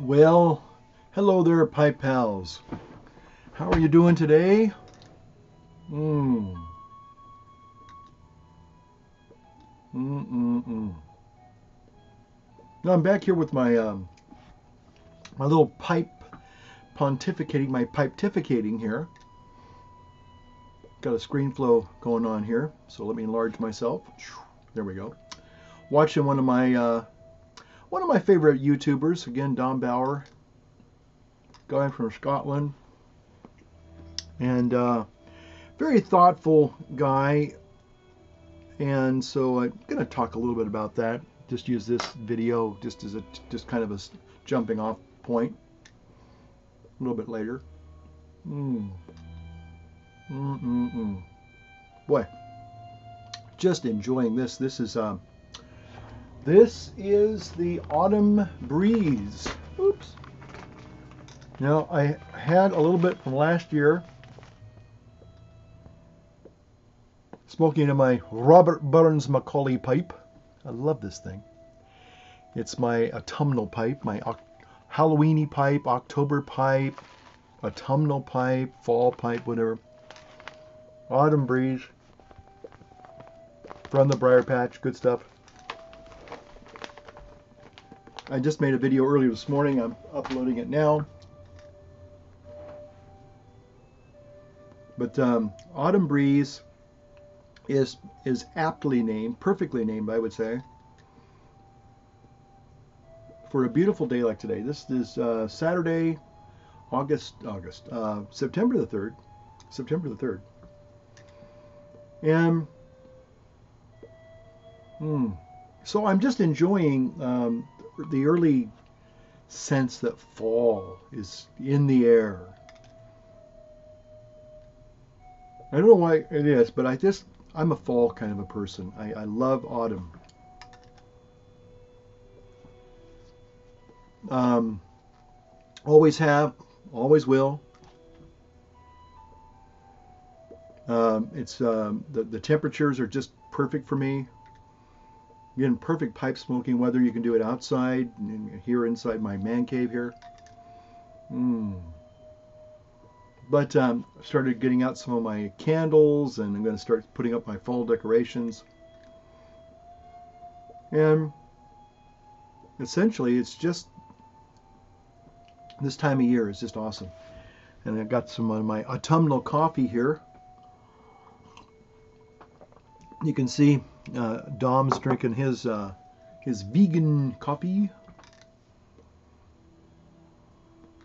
Well, hello there, pipe pals. How are you doing today? Mm. Mm-mm-mm. Now I'm back here with my little pipe pontificating, my pipetificating here. Got a screen flow going on here, so let me enlarge myself. There we go. Watching one of my favorite YouTubers, again, Don Bauer, guy from Scotland, and very thoughtful guy. And so I'm going to talk a little bit about that. Just use this video just as just kind of a jumping off point. A little bit later. Mm. Mm-mm-mm. Boy, just enjoying this. This is the autumn breeze. Oops. Now I had a little bit from last year, smoking in my Robert Burns Macaulay pipe. I love this thing. It's my autumnal pipe, my Halloweeny pipe, October pipe, autumnal pipe, fall pipe, whatever. Autumn breeze from the briar patch, good stuff. I just made a video earlier this morning. I'm uploading it now. But autumn breeze is aptly named, perfectly named, I would say, for a beautiful day like today. This is Saturday, September the 3rd. September the 3rd. And so I'm just enjoying the early sense that fall is in the air. I don't know why it is, but I'm a fall kind of a person. I love autumn. Always have, always will. The temperatures are just perfect for me. Again, perfect pipe smoking weather. You can do it outside, and here inside my man cave here. But started getting out some of my candles, and I'm going to start putting up my fall decorations. And essentially, it's just this time of year is just awesome. And I've got some of my autumnal coffee here. You can see Dom's drinking his vegan coffee.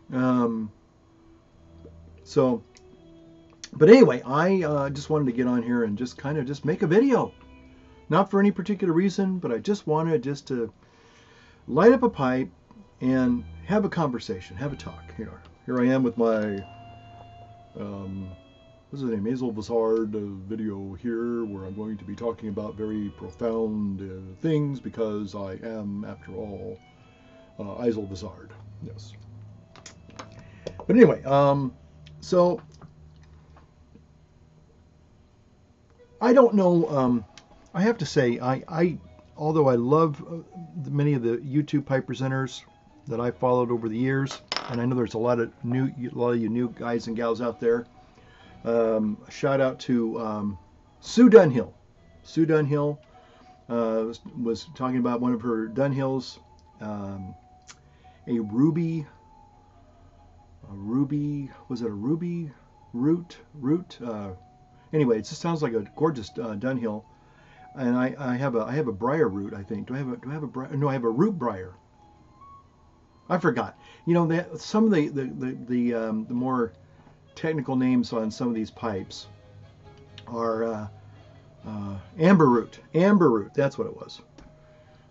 But anyway, I just wanted to get on here and just kind of just make a video. Not for any particular reason, but I just wanted just to light up a pipe and have a conversation, have a talk. Here I am with my what's his name, Hazel Vizard video here, where I'm going to be talking about very profound things because I am, after all, Hazel Vizard. Yes. But anyway, so I don't know. I have to say, although I love many of the YouTube pipe presenters that I followed over the years, and I know there's a lot of you new guys and gals out there. Shout out to Sue Dunhill. Sue Dunhill was talking about one of her Dunhills, a ruby. Was it a ruby root? Anyway, it just sounds like a gorgeous Dunhill. And I have a briar root, I think. Do I have a briar? No, I have a root briar. I forgot. Some of the more technical names on some of these pipes are amber root. Amber root, that's what it was.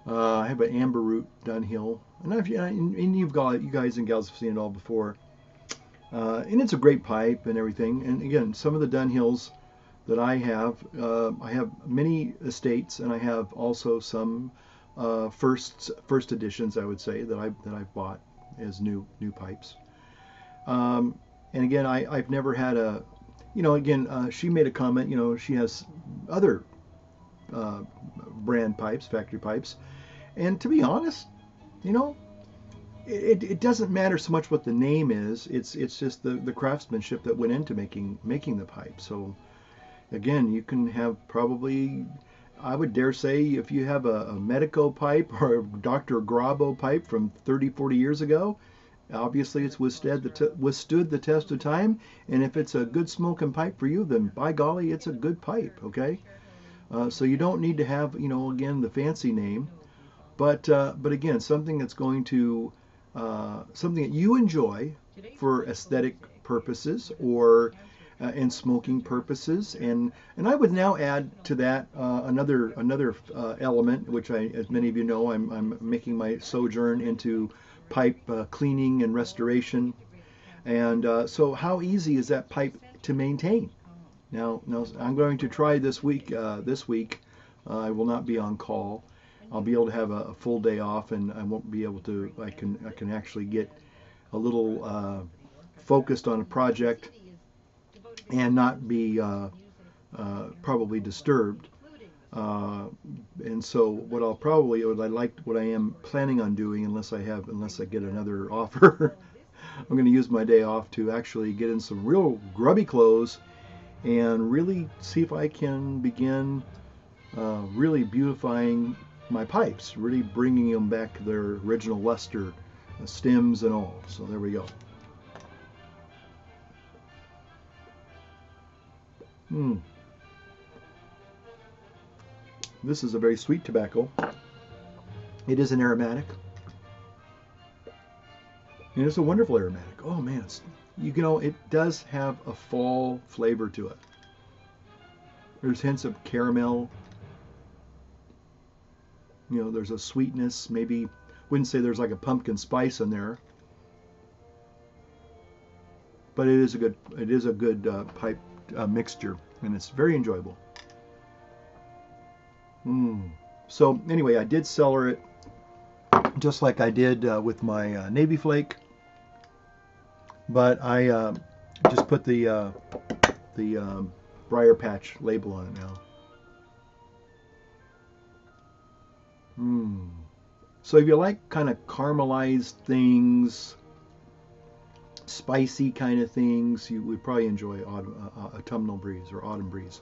I have an amber root Dunhill, and you guys and gals have seen it all before. And it's a great pipe and everything. And again, some of the Dunhills that I have many estates, and I have also some first editions, I would say, that I've bought as new pipes. And again, I've never had she made a comment. She has other brand pipes, factory pipes, and to be honest, it doesn't matter so much what the name is. It's just the craftsmanship that went into making the pipe. So again, you can have probably, I would dare say, if you have a Medico pipe or a Dr. Grabo pipe from 30, 40 years ago, obviously it's withstood the test of time. And if it's a good smoking pipe for you, then by golly, it's a good pipe. Okay, so you don't need to have, again, the fancy name, but again, something that's going to something that you enjoy for aesthetic purposes or and smoking purposes. And I would now add to that another element, which as many of you know, I'm making my sojourn into pipe cleaning and restoration. And so, how easy is that pipe to maintain? Now I'm going to try this week. I will not be on call. I'll be able to have a full day off, and I won't be able to. I can actually get a little focused on a project and not be probably disturbed. And so what I am planning on doing, unless I get another offer, I'm going to use my day off to actually get in some real grubby clothes and really see if I can begin really beautifying my pipes, really bringing them back to their original luster, stems and all. So there we go. This is a very sweet tobacco. It is an aromatic. And it's a wonderful aromatic. Oh man, it does have a fall flavor to it. There's hints of caramel. There's a sweetness. Maybe wouldn't say there's like a pumpkin spice in there, but it is a good pipe mixture, and it's very enjoyable. So anyway, I did cellar it just like I did with my Navy Flake, but I just put the Briar Patch label on it now. So if you like kind of caramelized things, spicy kind of things, you would probably enjoy autumnal breeze or autumn breeze.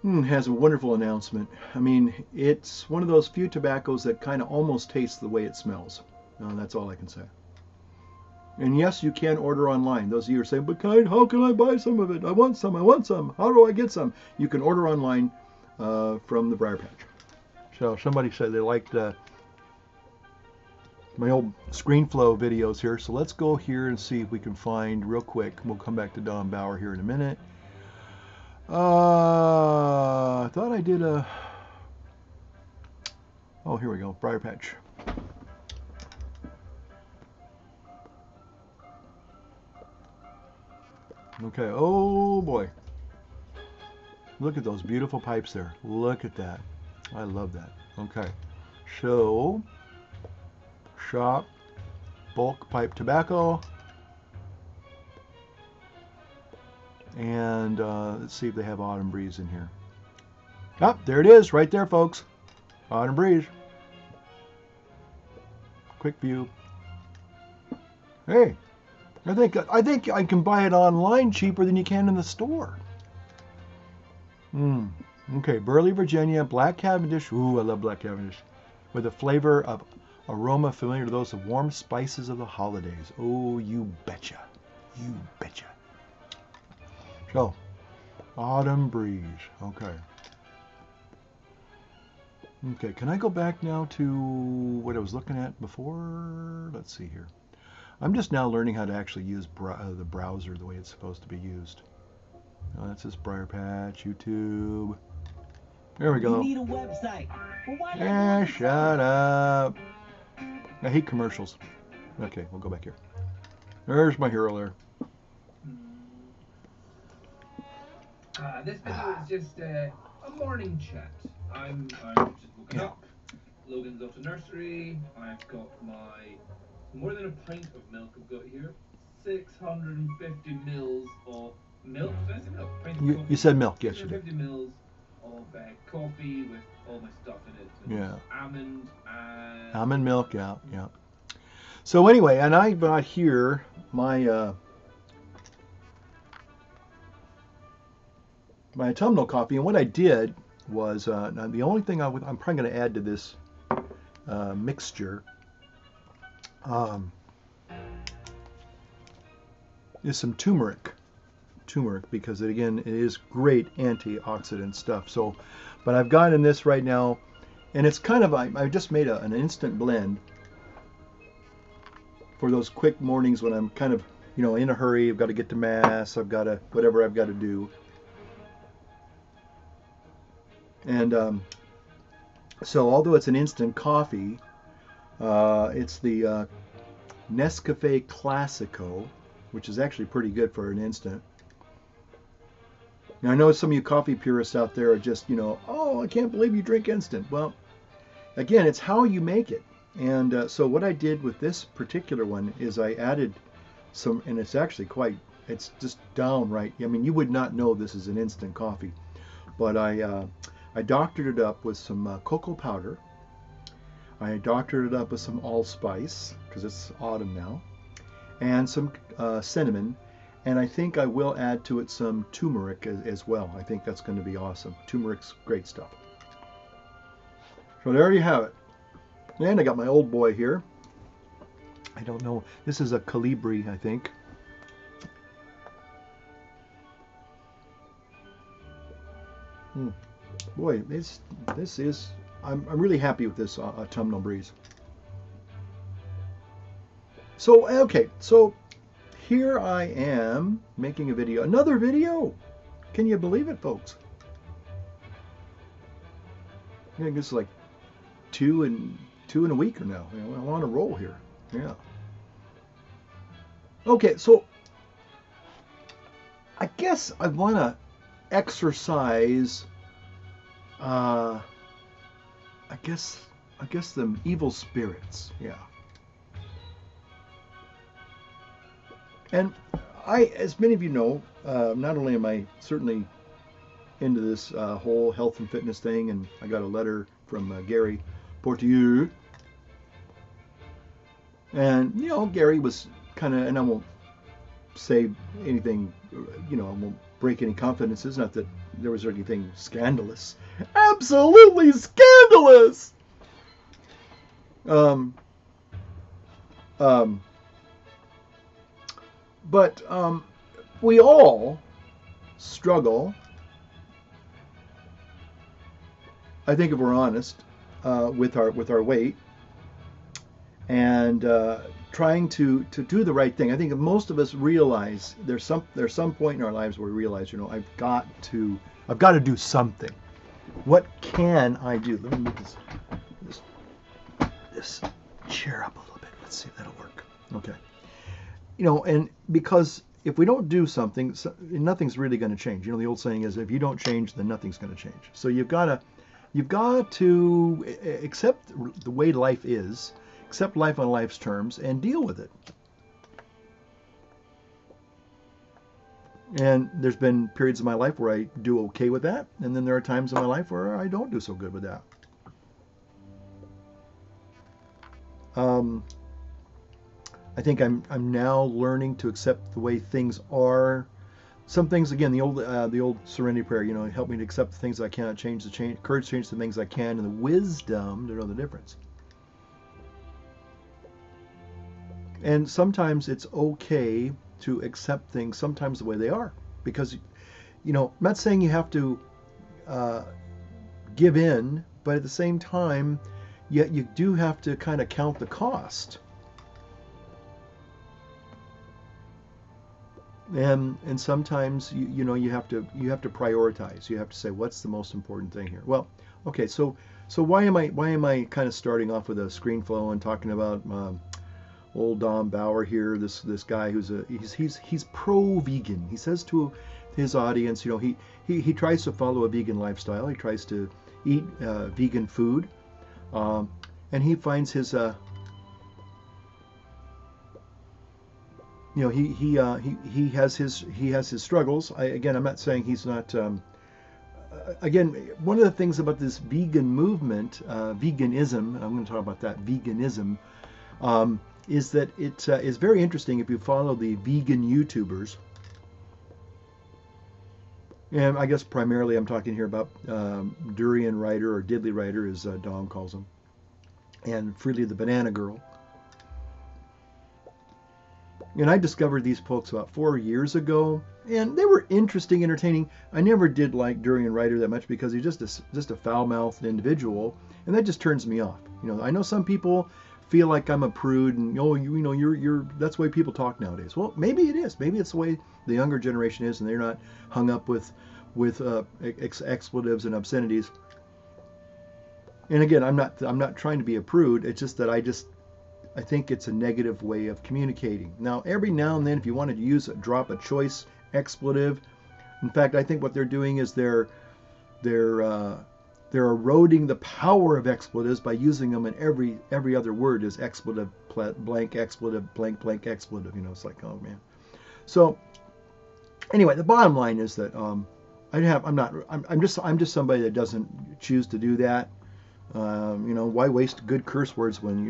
Has a wonderful announcement. I mean, it's one of those few tobaccos that kind of almost tastes the way it smells. That's all I can say. And yes, you can order online. Those of you are saying, but how can I buy some of it? I want some. How do I get some? You can order online from the Briar Patch. So somebody said they liked my old ScreenFlow videos here. So let's go here and see if we can find real quick. We'll come back to Don Bauer here in a minute. I thought I did a... Oh, here we go. Briar Patch. Okay. Oh, boy. Look at those beautiful pipes there. Look at that. I love that. Okay. So, shop, bulk pipe tobacco. And let's see if they have Autumn Breeze in here. Ah, there it is, right there, folks. Autumn Breeze. Quick view. Hey, I think I can buy it online cheaper than you can in the store. Okay, Burley, Virginia, Black Cavendish. Ooh, I love Black Cavendish. With a flavor of aroma familiar to those of warm spices of the holidays. Oh, you betcha. You betcha. So, Autumn Breeze. Okay. Okay, can I go back now to what I was looking at before? Let's see here. I'm just now learning how to actually use the browser the way it's supposed to be used. Oh, that's this Briar Patch, YouTube. There we go. You need a website. Well, shut up. I hate commercials. Okay, we'll go back here. There's my hero there. This video is just a morning chat. I'm just woken up. Logan's off to nursery. I've got my more than a pint of milk. I've got here 650 mils of milk. Did I say milk? You said milk, yes, you did. 650 mils of coffee with all my stuff in it. Yeah. Almond and Almond milk. Yeah. Yeah. So anyway, and I got here my my autumnal coffee, and what I did was now the only thing I'm probably going to add to this mixture um, is some turmeric. Turmeric, because again, it is great antioxidant stuff. So, but I've got in this right now, and it's kind of I just made an instant blend for those quick mornings when I'm kind of in a hurry. I've got to get to mass. I've got to whatever I've got to do. And so, although it's an instant coffee, it's the Nescafe Classico, which is actually pretty good for an instant. Now, I know some of you coffee purists out there are just, oh, I can't believe you drink instant. Well, again, it's how you make it. And so what I did with this particular one is I added some, and it's actually it's just downright. I mean, you would not know this is an instant coffee, but I doctored it up with some cocoa powder. I doctored it up with some allspice, because it's autumn now, and some cinnamon. And I think I will add to it some turmeric as well. I think that's going to be awesome. Turmeric's great stuff. So there you have it. And I got my old boy here. I don't know. This is a Calibri, I think. Boy, this is. I'm really happy with this autumnal breeze. So okay, so here I am making a video, another video. Can you believe it, folks? I think it's like two in a week or now. I'm on a roll here. Yeah. Okay, so I guess I want to exercise. I guess the evil spirits. Yeah. And as many of you know, not only am I certainly into this whole health and fitness thing, and I got a letter from Gary Portier, and Gary was kind of, and I won't say anything, I won't break any confidences. Not that there was anything scandalous, absolutely scandalous. But we all struggle, I think, if we're honest, with our weight, and trying to do the right thing. I think most of us realize there's some point in our lives where we realize, I've got to do something. What can I do? Let me move this chair up a little bit. Let's see if that'll work. Okay. And because if we don't do something, nothing's really going to change. The old saying is, if you don't change, then nothing's going to change. So you've got to accept the way life is, accept life on life's terms, and deal with it. And there's been periods of my life where I do okay with that, and then there are times in my life where I don't do so good with that. I think I'm now learning to accept the way things are. Some things, again, the old serenity prayer, help me to accept the things I cannot change, courage to change the things I can, and the wisdom to know the difference. And sometimes it's okay to accept things sometimes the way they are, because I'm not saying you have to give in, but at the same time, yet you do have to kind of count the cost. And sometimes you have to prioritize. You have to say, what's the most important thing here? Well, okay, so why am I kind of starting off with a screen flow and talking about old Don Bauer here, this guy he's pro-vegan. He says to his audience, he tries to follow a vegan lifestyle. He tries to eat vegan food, and he finds his he has his struggles. I'm not saying he's not again, one of the things about this vegan movement, veganism, I'm going to talk about that, veganism, is that it is very interesting if you follow the vegan YouTubers. And I guess primarily I'm talking here about Durian Rider, or Diddley Rider as Dom calls him, and Freely the Banana Girl. And I discovered these folks about 4 years ago, and they were interesting, entertaining. I never did like Durian Rider that much because he's just a foul-mouthed individual, and that just turns me off. You know, I know some people feel like I'm a prude, and you're that's the way people talk nowadays. Well, maybe it is. Maybe it's the way the younger generation is, and they're not hung up with expletives and obscenities. And again, I'm not trying to be a prude. It's just that I think it's a negative way of communicating. Now, every now and then, if you wanted to drop a choice expletive, in fact, I think what they're doing is they're eroding the power of expletives by using them in every other word as expletive, blank expletive, blank blank expletive. You know, it's like, oh man. So anyway, the bottom line is that I'm just somebody that doesn't choose to do that. You know, why waste good curse words when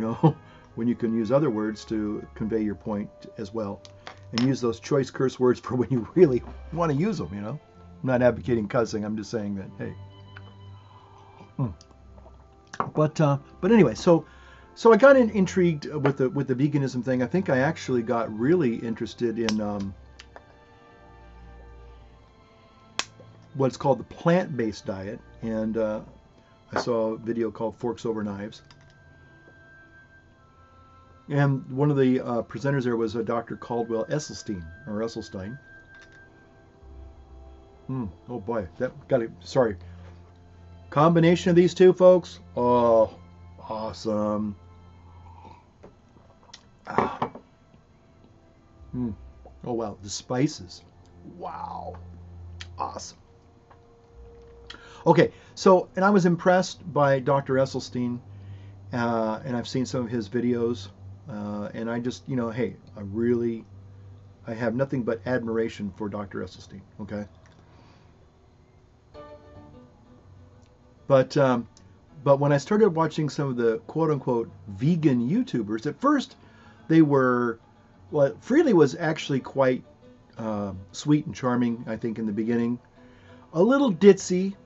when you can use other words to convey your point as well, and use those choice curse words for when you really want to use them. You know, I'm not advocating cussing. I'm just saying that, hey. But anyway, so I got intrigued with the veganism thing. I think I actually got really interested in what's called the plant-based diet, and I saw a video called Forks Over Knives. And one of the presenters there was Dr. Caldwell Esselstyn. Oh boy, sorry. Combination of these two folks, oh, awesome. Oh wow, the spices, wow, awesome. Okay, so, and I was impressed by Dr. Esselstyn, and I've seen some of his videos. And I just, hey, I have nothing but admiration for Dr. Esselstyn, okay? But when I started watching some of the quote-unquote vegan YouTubers, at first Freely was actually quite sweet and charming, I think, in the beginning. A little ditzy,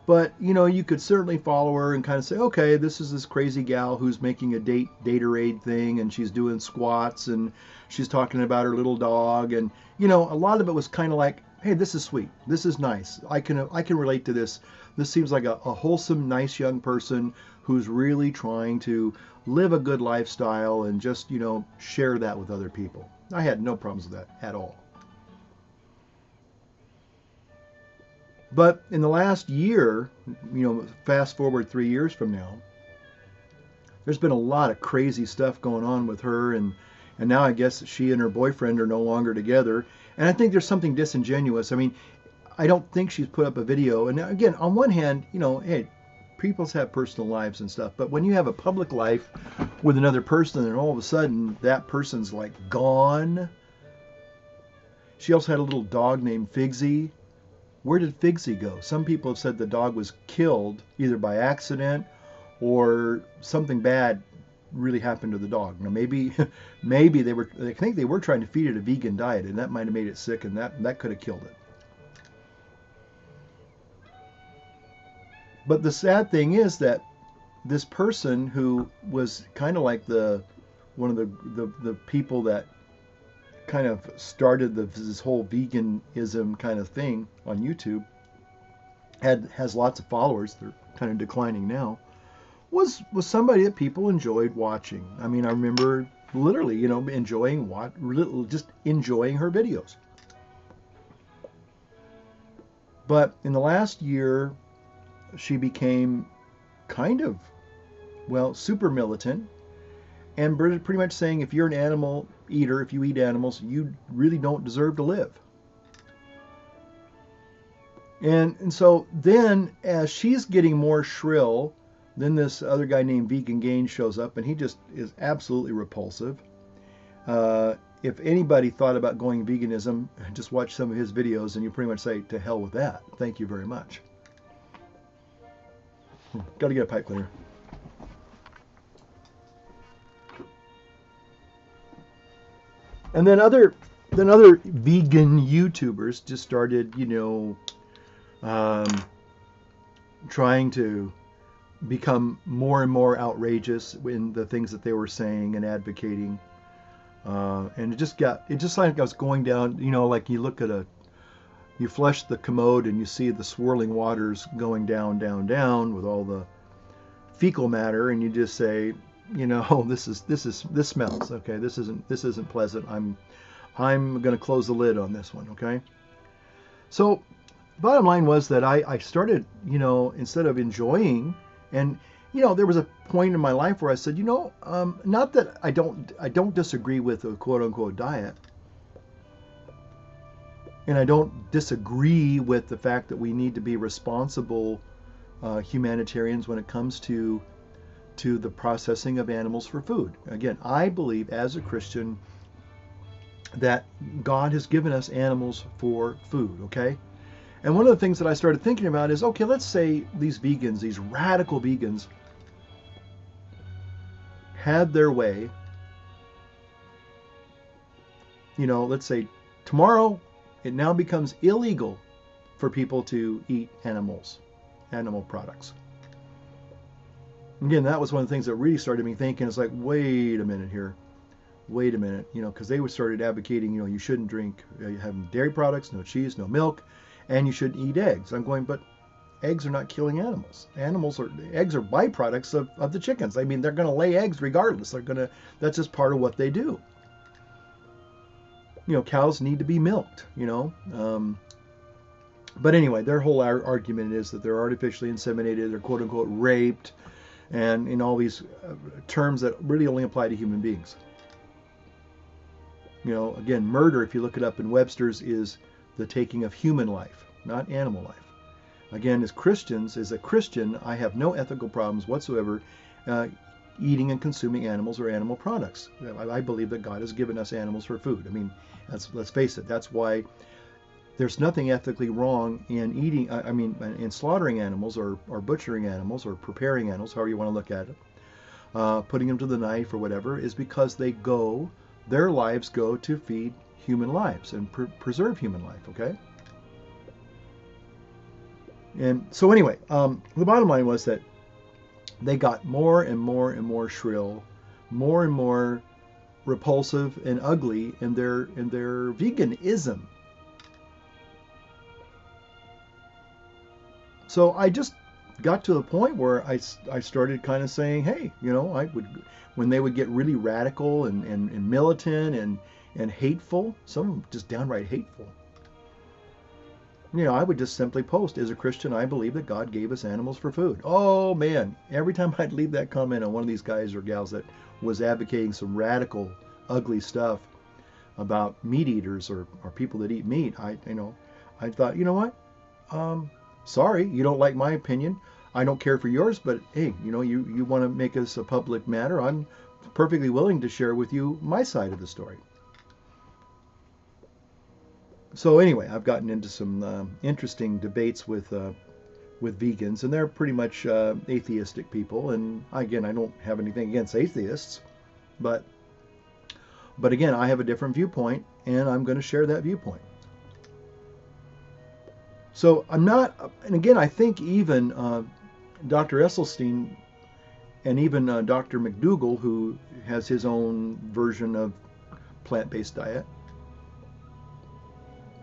but, you could certainly follow her and kind of say, okay, this is this crazy gal who's making a Datorade thing, and she's doing squats, and she's talking about her little dog, and, a lot of it was kind of like, hey, this is sweet. This is nice. I can relate to this. This seems like a wholesome, nice young person who's really trying to live a good lifestyle and just, share that with other people. I had no problems with that at all. But in the last year, fast forward 3 years from now, there's been a lot of crazy stuff going on with her, and now I guess she and her boyfriend are no longer together. And I think there's something disingenuous. I mean, I don't think she's put up a video. And again, on one hand, hey, people have personal lives and stuff, but when you have a public life with another person and all of a sudden that person's like gone. She also had a little dog named Figsy. Where did Figsy go? Some people have said the dog was killed either by accident or something bad really happened to the dog. Now maybe I think they were trying to feed it a vegan diet, and that might have made it sick, and that could have killed it. But the sad thing is that this person who was kind of like one of the people that kind of started this whole veganism kind of thing on YouTube, has lots of followers. They're kind of declining now. Was somebody that people enjoyed watching. I mean, I remember literally, just enjoying her videos. But in the last year, she became kind of, super militant, and pretty much saying if you're an animal eater, if you eat animals, you really don't deserve to live. And so then, as she's getting more shrill, then this other guy named Vegan Gains shows up, and he just is absolutely repulsive. If anybody thought about going veganism, just watch some of his videos, and you pretty much say, to hell with that. Thank you very much. Got to get a pipe cleaner. And then other vegan YouTubers just started, um, trying to become more and more outrageous in the things that they were saying and advocating. And it just like I was going down, like you flush the commode and you see the swirling waters going down, down, down with all the fecal matter, and you just say, this smells. Okay, this isn't pleasant. I'm going to close the lid on this one. Okay. So, bottom line was that I started, instead of enjoying, and there was a point in my life where I said, not that I don't disagree with a quote unquote diet, and I don't disagree with the fact that we need to be responsible humanitarians when it comes to the processing of animals for food. Again, I believe as a Christian that God has given us animals for food, okay? And one of the things that I started thinking about is, okay, let's say these vegans, these radical vegans, had their way. Let's say tomorrow it now becomes illegal for people to eat animal products. Again, that was one of the things that really started me thinking. It's like, wait a minute here. Wait a minute, because they started advocating, you shouldn't drink, you have dairy products, no cheese, no milk, and you shouldn't eat eggs. I'm going, but eggs are not killing animals. Eggs are byproducts of the chickens. I mean, they're going to lay eggs regardless. That's just part of what they do. Cows need to be milked, but anyway, their whole argument is that they're artificially inseminated, they're quote unquote raped, and in all these terms that really only apply to human beings. Again, murder, if you look it up in Webster's, is the taking of human life, not animal life. Again, as a Christian, I have no ethical problems whatsoever eating and consuming animals or animal products. I believe that God has given us animals for food. I mean, let's face it, that's why there's nothing ethically wrong in in slaughtering animals or butchering animals or preparing animals, however you want to look at it, putting them to the knife or whatever, is because their lives go to feed human lives and preserve human life, okay? And so anyway, the bottom line was that they got more and more and more shrill, more and more repulsive and ugly in their veganism. So I just got to the point where I started kind of saying, hey, when they would get really radical and militant and hateful, some of them just downright hateful, I would just simply post, as a Christian, I believe that God gave us animals for food. Oh man, every time I'd leave that comment on one of these guys or gals that was advocating some radical, ugly stuff about meat eaters or people that eat meat, I thought, what? Sorry, you don't like my opinion. I don't care for yours, but hey, you want to make this a public matter. I'm perfectly willing to share with you my side of the story. So anyway, I've gotten into some interesting debates with vegans, and they're pretty much atheistic people. And again, I don't have anything against atheists, but again, I have a different viewpoint, and I'm going to share that viewpoint. So I'm not, and again, I think even Dr. Esselstyn and even Dr. McDougall, who has his own version of plant-based diet,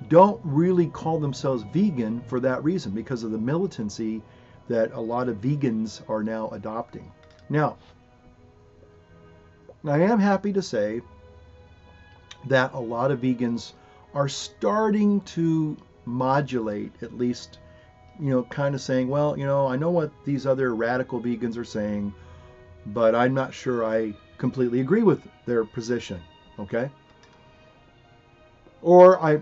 don't really call themselves vegan for that reason, because of the militancy that a lot of vegans are now adopting. Now, I am happy to say that a lot of vegans are starting to modulate, at least, kind of saying, well, I know what these other radical vegans are saying, but I'm not sure I completely agree with their position, okay? Or I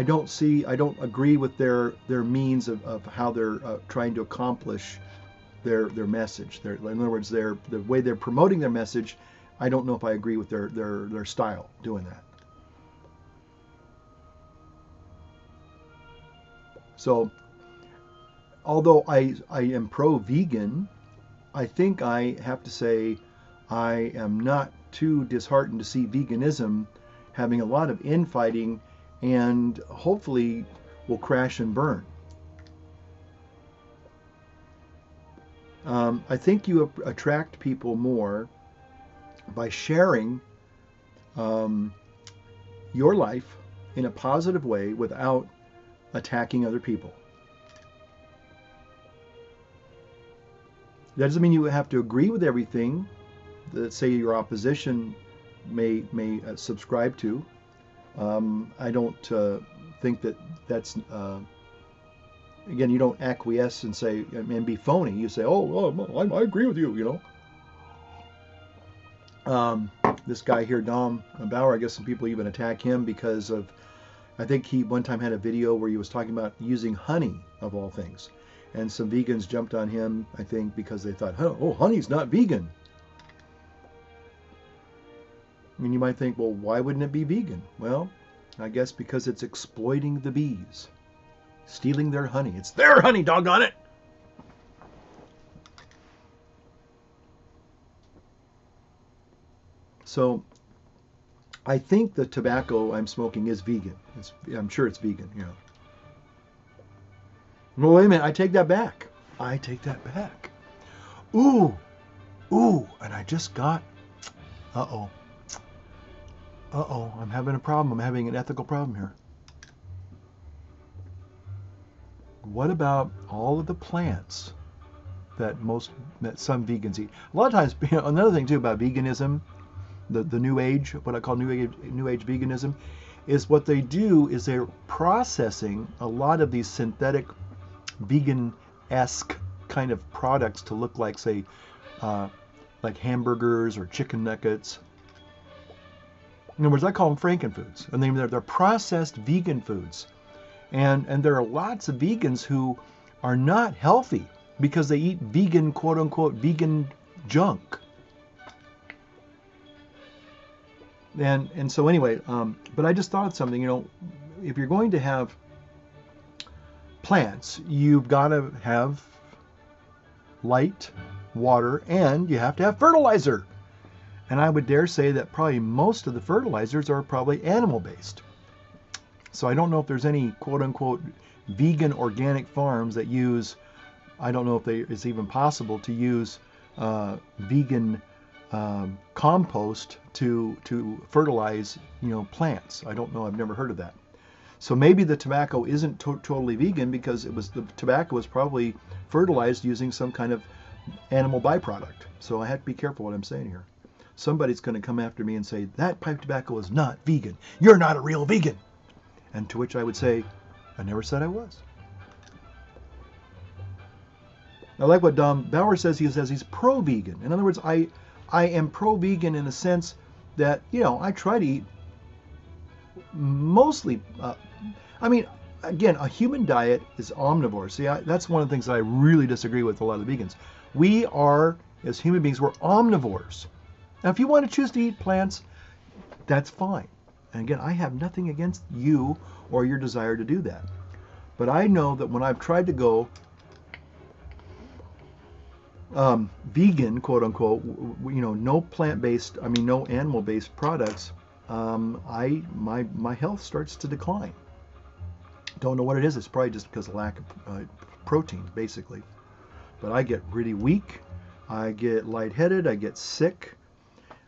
don't agree with their means of how they're trying to accomplish their message. In other words, the way they're promoting their message, I don't know if I agree with their style doing that. So although I am pro-vegan, I think I have to say I am not too disheartened to see veganism having a lot of infighting and hopefully will crash and burn. I think you attract people more by sharing um, your life in a positive way without attacking other people. That doesn't mean you have to agree with everything that, say, your opposition may subscribe to. I don't think that that's again. You don't acquiesce and say and be phony. You say, I agree with you." This guy here, Dom Bauer. I guess some people even attack him because of. I think he one time had a video where he was talking about using honey of all things, and some vegans jumped on him. I think because they thought, "Oh, honey's not vegan." I mean, you might think, well, why wouldn't it be vegan? Well, I guess because it's exploiting the bees, stealing their honey. It's their honey, doggone it! So, I think the tobacco I'm smoking is vegan. I'm sure it's vegan, you know. Well, wait a minute. I take that back. I take that back. Ooh, and I just got, uh-oh. Uh-oh, I'm having a problem. I'm having an ethical problem here. What about all of the plants that some vegans eat? A lot of times, another thing too about veganism, the new age, what I call new age veganism, is what they do is they're processing a lot of these synthetic vegan-esque kind of products to look like, say, like hamburgers or chicken nuggets. In other words, I call them frankenfoods, and they're processed vegan foods. And there are lots of vegans who are not healthy because they eat vegan, quote unquote, vegan junk. And so anyway, but I just thought of something, if you're going to have plants, you've got to have light, water, and you have to have fertilizer. And I would dare say that probably most of the fertilizers are probably animal-based. So I don't know if there's any quote-unquote vegan organic farms that use, I don't know if it's even possible to use vegan compost to fertilize, plants. I don't know. I've never heard of that. So maybe the tobacco isn't totally vegan because the tobacco was probably fertilized using some kind of animal byproduct. So I have to be careful what I'm saying here. Somebody's going to come after me and say, that pipe tobacco is not vegan. You're not a real vegan. And to which I would say, I never said I was. I like what Dom Bauer says. He says he's pro-vegan. In other words, I am pro-vegan in the sense that, I try to eat mostly, again, a human diet is omnivore. See, that's one of the things that I really disagree with a lot of the vegans. We are, as human beings, we're omnivores. Now, if you want to choose to eat plants, that's fine. And again, I have nothing against you or your desire to do that. But I know that when I've tried to go vegan, quote unquote, no plant-based, no animal-based products, my health starts to decline. Don't know what it is. It's probably just because of lack of protein, basically. But I get really weak. I get lightheaded. I get sick.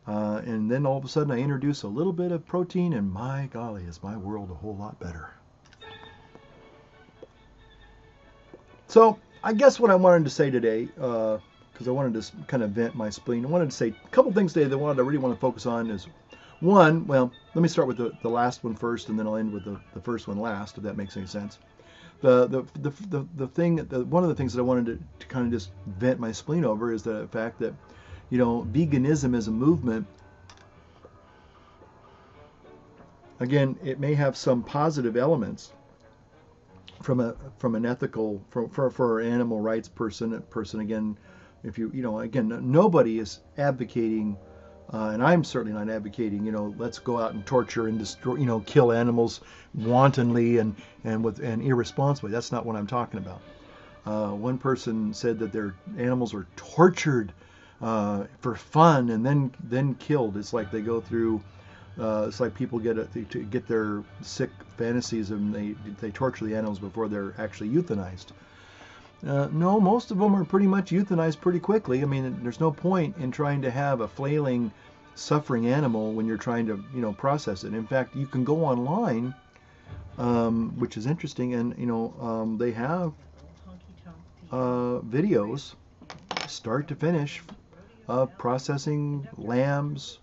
And then all of a sudden I introduce a little bit of protein, and my golly, is my world a whole lot better. So I guess what I wanted to say today, because I wanted to kind of vent my spleen, I wanted to say a couple things today that I really want to focus on is, one, well, let me start with the last one first, and then I'll end with the first one last, if that makes any sense. One of the things that I wanted to kind of just vent my spleen over is the fact that, veganism as a movement, again, it may have some positive elements from an ethical, for an animal rights person again, if again, nobody is advocating, and I'm certainly not advocating, let's go out and torture and destroy, kill animals wantonly and irresponsibly. That's not what I'm talking about. One person said that their animals are tortured for fun and then killed. It's like they go through. It's like people to get their sick fantasies and they torture the animals before they're actually euthanized. No, most of them are pretty much euthanized pretty quickly. I mean, there's no point in trying to have a flailing, suffering animal when you're trying to, process it. In fact, you can go online, which is interesting, and they have videos, start to finish, of processing lambs,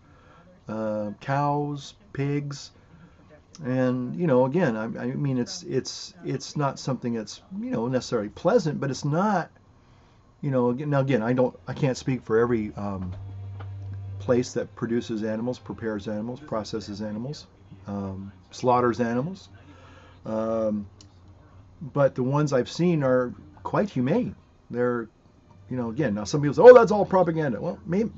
cows, pigs, and again, I mean, it's not something that's necessarily pleasant, but it's not, now again, I can't speak for every place that produces animals, prepares animals, processes animals, slaughters animals, but the ones I've seen are quite humane. They're again, now some people say, oh, that's all propaganda. Well, maybe,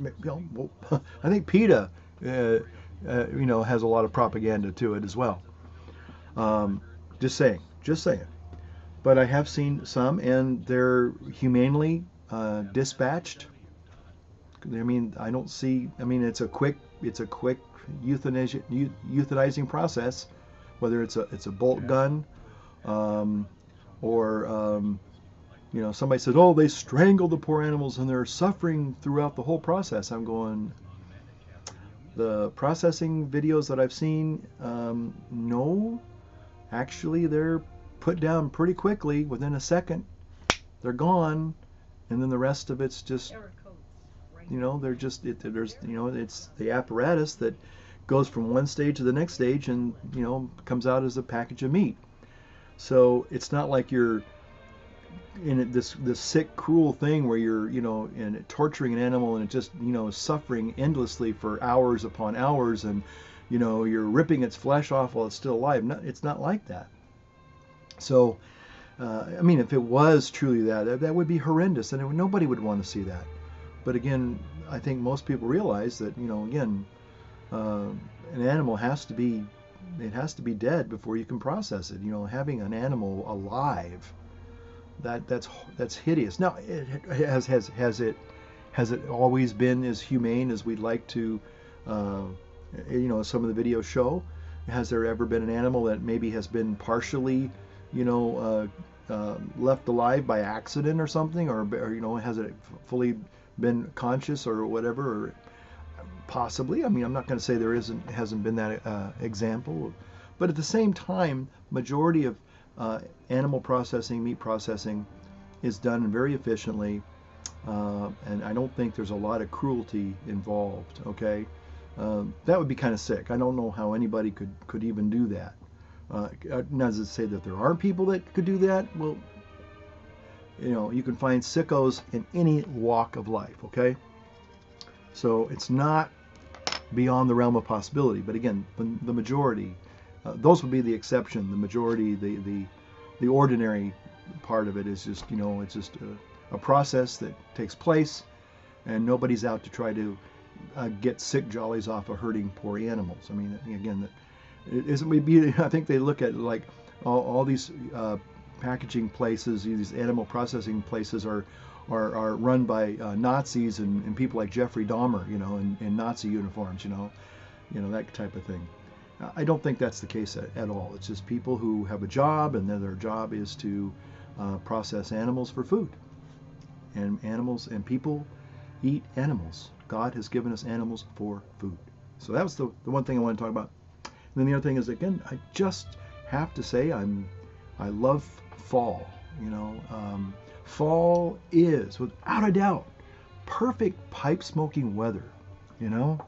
I think PETA has a lot of propaganda to it as well. Just saying. But I have seen some, and they're humanely dispatched. I mean, I don't see. I mean, it's a quick euthanizing process, whether it's a bolt gun, or somebody said, oh, they strangled the poor animals and they're suffering throughout the whole process. I'm going, the processing videos that I've seen, no, actually they're put down pretty quickly. Within a second, they're gone, and then the rest of it's just, they're just, it's the apparatus that goes from one stage to the next stage and, comes out as a package of meat. So it's not like you're in this sick, cruel thing where you're, and torturing an animal and it just, suffering endlessly for hours upon hours, and, you're ripping its flesh off while it's still alive. It's not like that. So, I mean, if it was truly that would be horrendous, and nobody would want to see that. But again, I think most people realize that, again, an animal has to be dead before you can process it. Having an animal alive, that's hideous. Now, has it always been as humane as we'd like to, some of the videos show? Has there ever been an animal that maybe has been partially, left alive by accident or something, or has it fully been conscious or whatever? Or possibly. I mean, I'm not going to say hasn't been that example, but at the same time, majority of animal processing, meat processing, is done very efficiently, and I don't think there's a lot of cruelty involved. Okay, that would be kind of sick. I don't know how anybody could even do that. Not to say that there aren't people that could do that. Well, you can find sickos in any walk of life. Okay, so it's not beyond the realm of possibility. But again, the majority, those would be the exception. The majority, the ordinary part of it is just, it's just a process that takes place, and nobody's out to try to get sick jollies off of hurting poor animals. I mean, again, it isn't. I think they look at like all these packaging places, these animal processing places are run by Nazis and people like Jeffrey Dahmer, in Nazi uniforms, that type of thing. I don't think that's the case at all. It's just people who have a job, and then their job is to process animals for food. And animals and people eat animals. God has given us animals for food. So that was the one thing I want to talk about. And then the other thing is, again, I just have to say I love fall. Fall is, without a doubt, perfect pipe smoking weather. And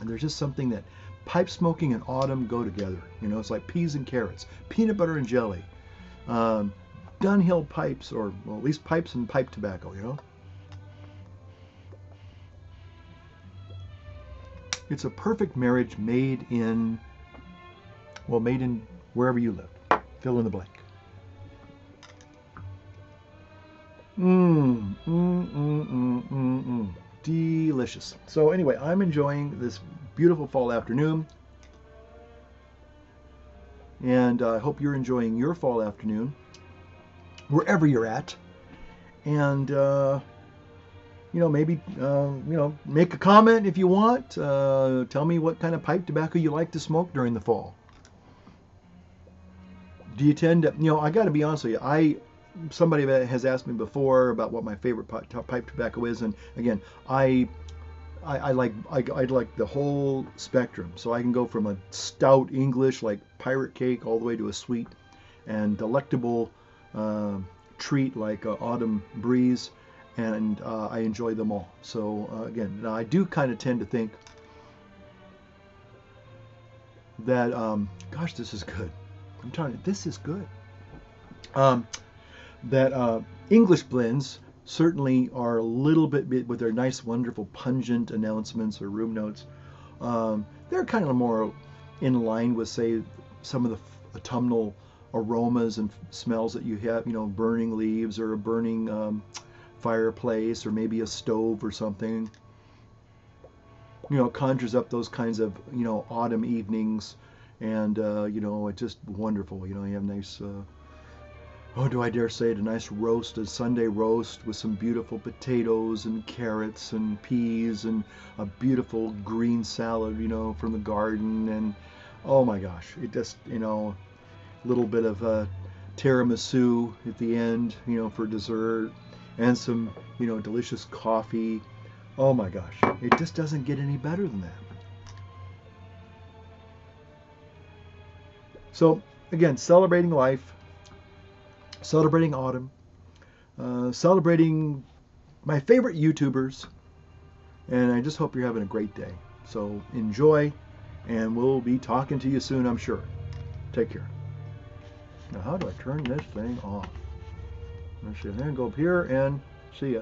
there's just something that pipe smoking and autumn go together. It's like peas and carrots, peanut butter and jelly, Dunhill pipes, or well, at least pipes and pipe tobacco. It's a perfect marriage made in wherever you live. Fill in the blank. Delicious. So anyway, I'm enjoying this beautiful fall afternoon, and I hope you're enjoying your fall afternoon. wherever you're at. And, maybe, make a comment if you want. Tell me what kind of pipe tobacco you like to smoke during the fall. Do you tend to, I got to be honest with you. Somebody has asked me before about what my favorite pipe tobacco is. And again, I like the whole spectrum. So I can go from a stout English like Pirate Cake all the way to a sweet and delectable treat like Autumn Breeze, and I enjoy them all. So again, now I do kind of tend to think that, gosh, this is good. I'm telling you, this is good. That English blends certainly are a little bit with their nice, wonderful, pungent announcements or room notes. They're kind of more in line with, say, some of the autumnal aromas and smells that you have, burning leaves or a burning fireplace or maybe a stove or something. It conjures up those kinds of, autumn evenings, and, it's just wonderful. You have nice, oh, do I dare say it, a nice roast, a Sunday roast with some beautiful potatoes and carrots and peas and a beautiful green salad, from the garden. And oh my gosh, it just, a little bit of tiramisu at the end, for dessert, and some, delicious coffee. Oh my gosh, it just doesn't get any better than that. So again, celebrating life, celebrating autumn, celebrating my favorite YouTubers, and I just hope you're having a great day. So enjoy, and we'll be talking to you soon, I'm sure. Take care. Now, how do I turn this thing off? Let's see. I'm going to go up here and see ya.